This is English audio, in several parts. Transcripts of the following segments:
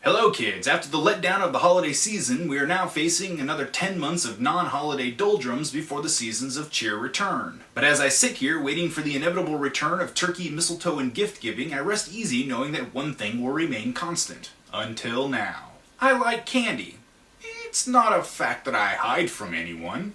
Hello kids, after the letdown of the holiday season, we are now facing another 10 months of non-holiday doldrums before the seasons of cheer return. But as I sit here waiting for the inevitable return of turkey, mistletoe, and gift giving, I rest easy knowing that one thing will remain constant. Until now. I like candy. It's not a fact that I hide from anyone.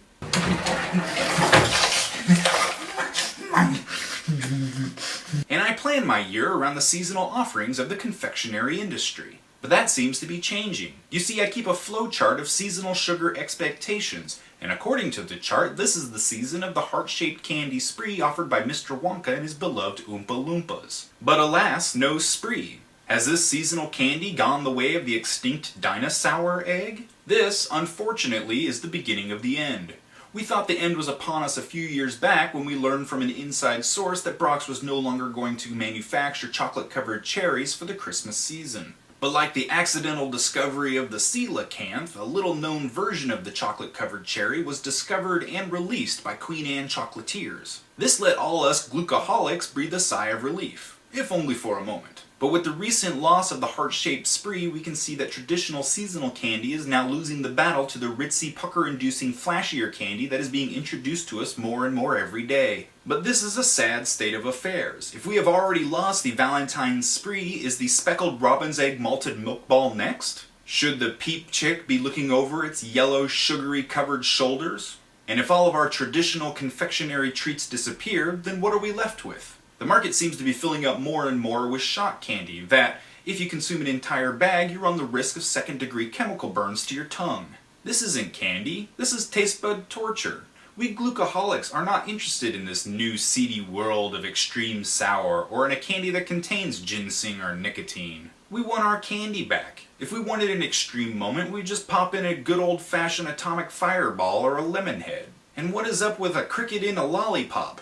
And I plan my year around the seasonal offerings of the confectionery industry. But that seems to be changing. You see, I keep a flowchart of seasonal sugar expectations, and according to the chart, this is the season of the heart-shaped candy spree offered by Mr. Wonka and his beloved Oompa Loompas. But alas, no spree. Has this seasonal candy gone the way of the extinct dinosaur egg? This, unfortunately, is the beginning of the end. We thought the end was upon us a few years back when we learned from an inside source that Brock's was no longer going to manufacture chocolate-covered cherries for the Christmas season. But like the accidental discovery of the coelacanth, a little-known version of the chocolate-covered cherry was discovered and released by Queen Anne chocolatiers. This let all us glucoholics breathe a sigh of relief, if only for a moment. But with the recent loss of the heart-shaped spree, we can see that traditional seasonal candy is now losing the battle to the ritzy, pucker-inducing, flashier candy that is being introduced to us more and more every day. But this is a sad state of affairs. If we have already lost the Valentine's spree, is the speckled robin's egg malted milk ball next? Should the Pape chick be looking over its yellow, sugary-covered shoulders? And if all of our traditional confectionery treats disappear, then what are we left with? The market seems to be filling up more and more with shock candy that, if you consume an entire bag, you run the risk of second-degree chemical burns to your tongue. This isn't candy, this is taste bud torture. We glucoholics are not interested in this new seedy world of extreme sour or in a candy that contains ginseng or nicotine. We want our candy back. If we wanted an extreme moment, we'd just pop in a good old-fashioned atomic fireball or a lemon head. And what is up with a cricket in a lollipop?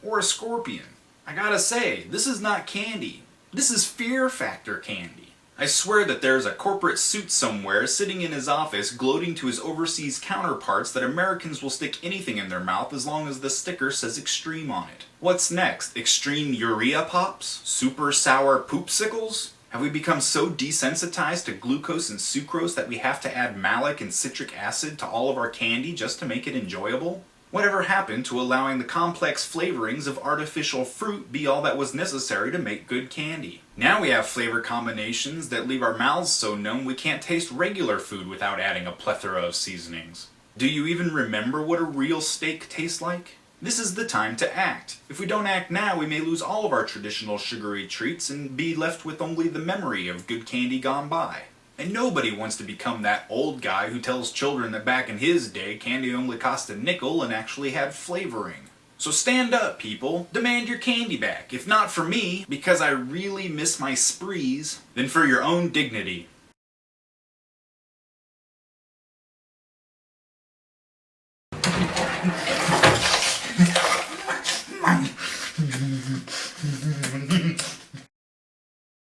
Or a scorpion? I gotta say, this is not candy. This is fear factor candy. I swear that there's a corporate suit somewhere sitting in his office gloating to his overseas counterparts that Americans will stick anything in their mouth as long as the sticker says extreme on it. What's next? Extreme urea pops? Super sour poopsicles? Have we become so desensitized to glucose and sucrose that we have to add malic and citric acid to all of our candy just to make it enjoyable? Whatever happened to allowing the complex flavorings of artificial fruit be all that was necessary to make good candy? Now we have flavor combinations that leave our mouths so numb we can't taste regular food without adding a plethora of seasonings. Do you even remember what a real steak tastes like? This is the time to act. If we don't act now, we may lose all of our traditional sugary treats and be left with only the memory of good candy gone by. And nobody wants to become that old guy who tells children that back in his day candy only cost a nickel and actually had flavoring. So stand up, people. Demand your candy back. If not for me, because I really miss my sprees, then for your own dignity.